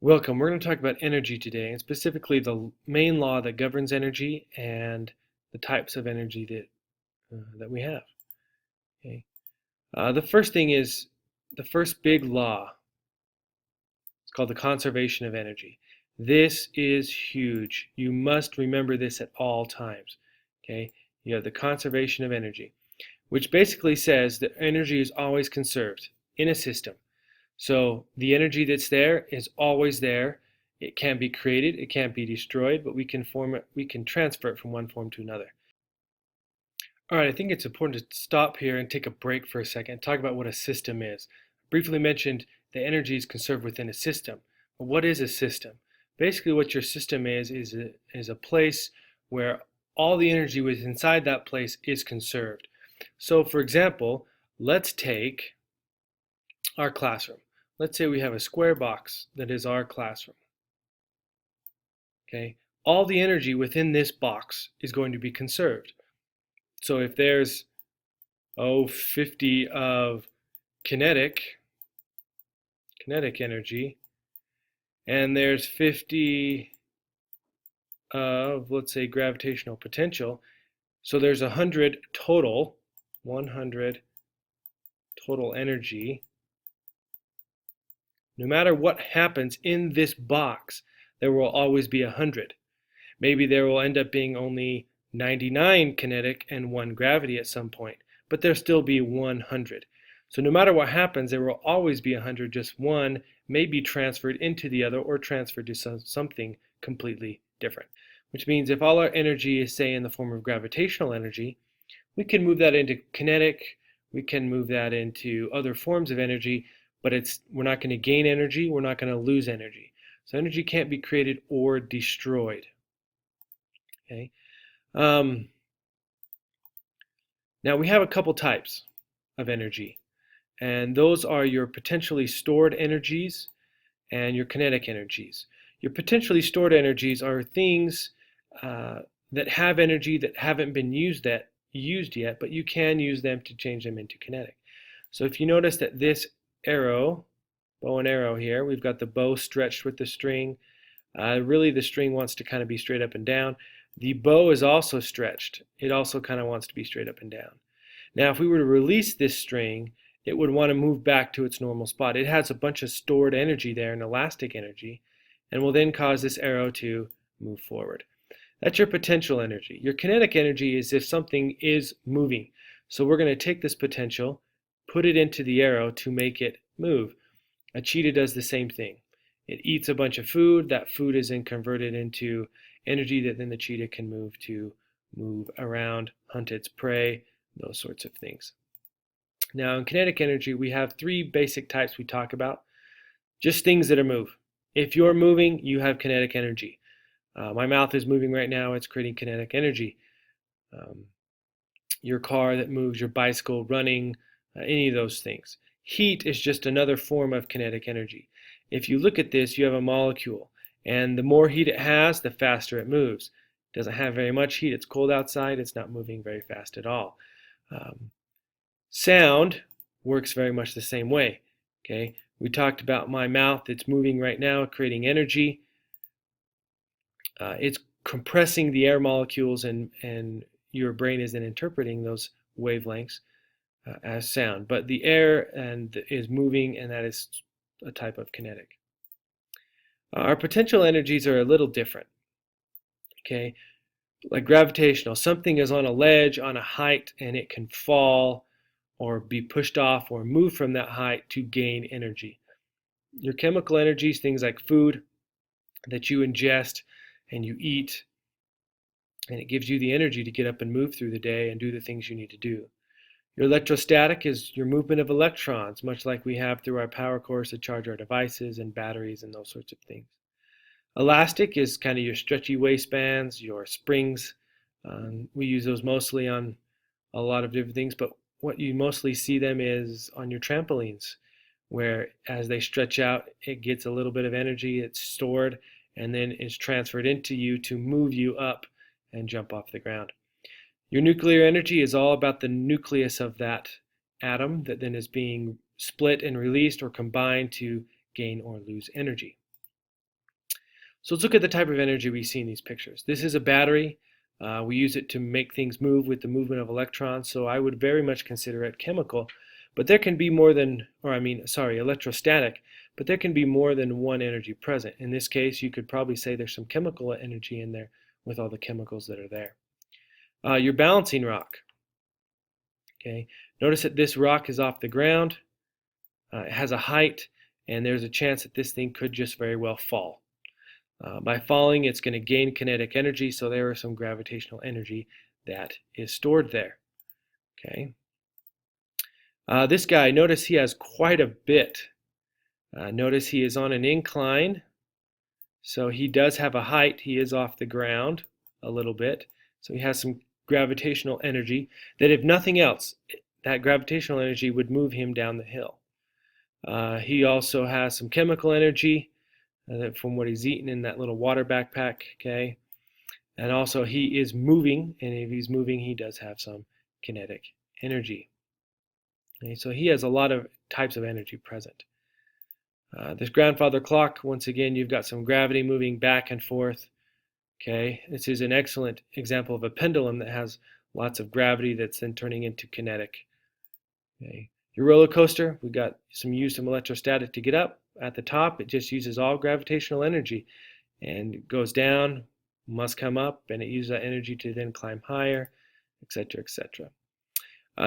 Welcome. We're going to talk about energy today, and specifically the main law that governs energy and the types of energy that we have. Okay. The first thing is the first big law. It's called the conservation of energy. This is huge. You must remember this at all times. Okay. You have the conservation of energy, which basically says that energy is always conserved in a system. So the energy that's there is always there. It can't be created, it can't be destroyed, but we can transfer it from one form to another. All right, I think it's important to stop here and take a break for a second and talk about what a system is. I briefly mentioned that energy is conserved within a system. But what is a system? Basically, what your system is a place where all the energy within inside that place is conserved. So, for example, let's take our classroom. Let's say we have a square box that is our classroom. Okay, all the energy within this box is going to be conserved. So if there's 50 of kinetic energy, and there's 50 of, let's say, gravitational potential, so there's 100 total, 100 total energy. No matter what happens in this box, there will always be 100. Maybe there will end up being only 99 kinetic and 1 gravity at some point, but there'll still be 100. So no matter what happens, there will always be 100, just one may be transferred into the other or transferred to something completely different. Which means if all our energy is, say, in the form of gravitational energy, we can move that into kinetic, we can move that into other forms of energy, but we're not going to gain energy, we're not going to lose energy. So energy can't be created or destroyed. Okay. Now we have a couple types of energy, and those are your potentially stored energies and your kinetic energies. Your potentially stored energies are things that have energy that haven't been used yet, but you can use them to change them into kinetic. So if you notice that this arrow, bow and arrow here, we've got the bow stretched with the string. Really the string wants to kind of be straight up and down. The bow is also stretched. It also kind of wants to be straight up and down. Now if we were to release this string, it would want to move back to its normal spot. It has a bunch of stored energy there, an elastic energy, and will then cause this arrow to move forward. That's your potential energy. Your kinetic energy is if something is moving. So we're going to take this potential, put it into the arrow to make it move. A cheetah does the same thing. It eats a bunch of food. That food is then converted into energy that then the cheetah can move around, hunt its prey, those sorts of things. Now in kinetic energy, we have three basic types we talk about. Just things that are move. If you're moving, you have kinetic energy. My mouth is moving right now, it's creating kinetic energy. Your car that moves, your bicycle, running, any of those things. Heat is just another form of kinetic energy. If you look at this, you have a molecule, and the more heat it has, the faster it moves. It doesn't have very much heat, it's cold outside, it's not moving very fast at all. Sound works very much the same way. Okay, we talked about my mouth, it's moving right now, creating energy. It's compressing the air molecules, and your brain is then interpreting those wavelengths as sound. But the air is moving, and that is a type of kinetic. Our potential energies are a little different. Okay, like gravitational, something is on a ledge, on a height, and it can fall or be pushed off or move from that height to gain energy. Your chemical energies, things like food that you ingest and you eat, and it gives you the energy to get up and move through the day and do the things you need to do. Your electrostatic is your movement of electrons, much like we have through our power cores to charge our devices and batteries and those sorts of things. Elastic is kind of your stretchy waistbands, your springs. We use those mostly on a lot of different things, but what you mostly see them is on your trampolines, where as they stretch out, it gets a little bit of energy, it's stored, and then is transferred into you to move you up and jump off the ground. Your nuclear energy is all about the nucleus of that atom that then is being split and released or combined to gain or lose energy. So let's look at the type of energy we see in these pictures. This is a battery. We use it to make things move with the movement of electrons, so I would very much consider it chemical. But there can be more than, electrostatic, but there can be more than one energy present. In this case, you could probably say there's some chemical energy in there with all the chemicals that are there. Your balancing rock. Okay, notice that this rock is off the ground. It has a height, and there's a chance that this thing could just very well fall. By falling, it's going to gain kinetic energy, so there is some gravitational energy that is stored there. Okay. This guy, notice he has quite a bit. Notice he is on an incline, so he does have a height. He is off the ground a little bit, so he has some gravitational energy that, if nothing else, that gravitational energy would move him down the hill. He also has some chemical energy from what he's eaten in that little water backpack, okay? And also he is moving, and if he's moving, he does have some kinetic energy. Okay, so he has a lot of types of energy present. This grandfather clock, once again, you've got some gravity moving back and forth. Okay, this is an excellent example of a pendulum that has lots of gravity that's then turning into kinetic. Okay. Your roller coaster, we got some electrostatic to get up. At the top, it just uses all gravitational energy, and it goes down, must come up, and it uses that energy to then climb higher, etc., etc.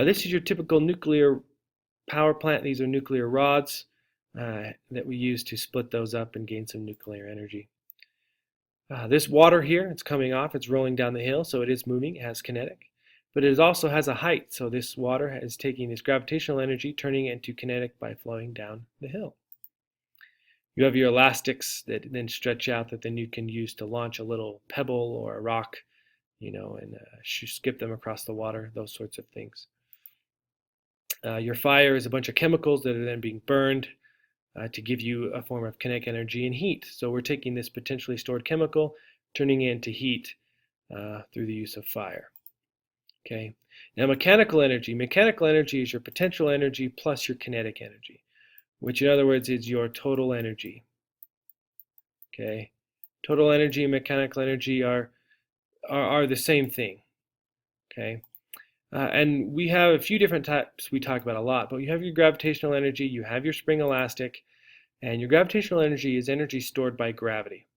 This is your typical nuclear power plant. These are nuclear rods that we use to split those up and gain some nuclear energy. This water here, it's coming off, it's rolling down the hill, so it is moving, it has kinetic. But it also has a height, so this water is taking this gravitational energy, turning it into kinetic by flowing down the hill. You have your elastics that then stretch out that then you can use to launch a little pebble or a rock, and skip them across the water, those sorts of things. Your fire is a bunch of chemicals that are then being burned to give you a form of kinetic energy and heat. So we're taking this potentially stored chemical, turning it into heat through the use of fire. Okay. Now mechanical energy. Mechanical energy is your potential energy plus your kinetic energy, which in other words is your total energy. Okay. Total energy and mechanical energy are the same thing. Okay. And we have a few different types we talk about a lot, but you have your gravitational energy, you have your spring elastic, and your gravitational energy is energy stored by gravity.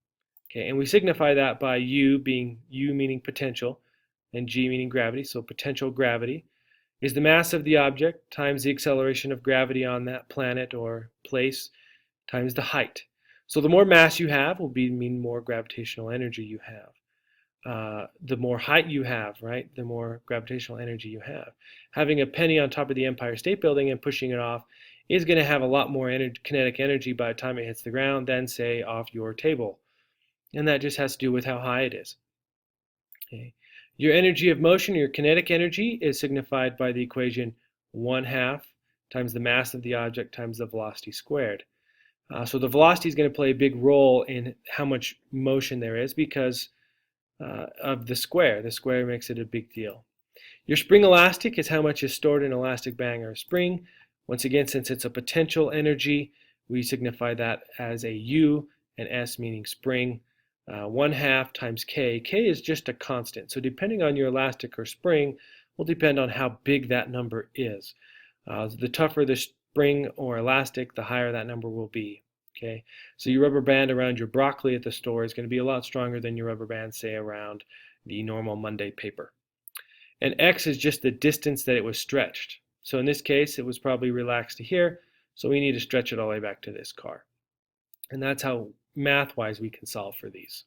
Okay, and we signify that by U being U meaning potential and G meaning gravity. So potential gravity is the mass of the object times the acceleration of gravity on that planet or place times the height. So the more mass you have will mean more gravitational energy you have. The more height you have, right, the more gravitational energy you have. Having a penny on top of the Empire State Building and pushing it off is going to have a lot more kinetic energy by the time it hits the ground than, say, off your table. And that just has to do with how high it is. Okay. Your energy of motion, your kinetic energy, is signified by the equation 1/2 times the mass of the object times the velocity squared. So the velocity is going to play a big role in how much motion there is because of the square. The square makes it a big deal. Your spring elastic is how much is stored in an elastic band or a spring. Once again, since it's a potential energy, we signify that as a U, and S meaning spring. 1/2 times K. K is just a constant, so depending on your elastic or spring will depend on how big that number is. The tougher the spring or elastic, the higher that number will be. Okay, so your rubber band around your broccoli at the store is going to be a lot stronger than your rubber band, say, around the normal Monday paper. And X is just the distance that it was stretched. So in this case, it was probably relaxed to here, so we need to stretch it all the way back to this car. And that's how math-wise we can solve for these.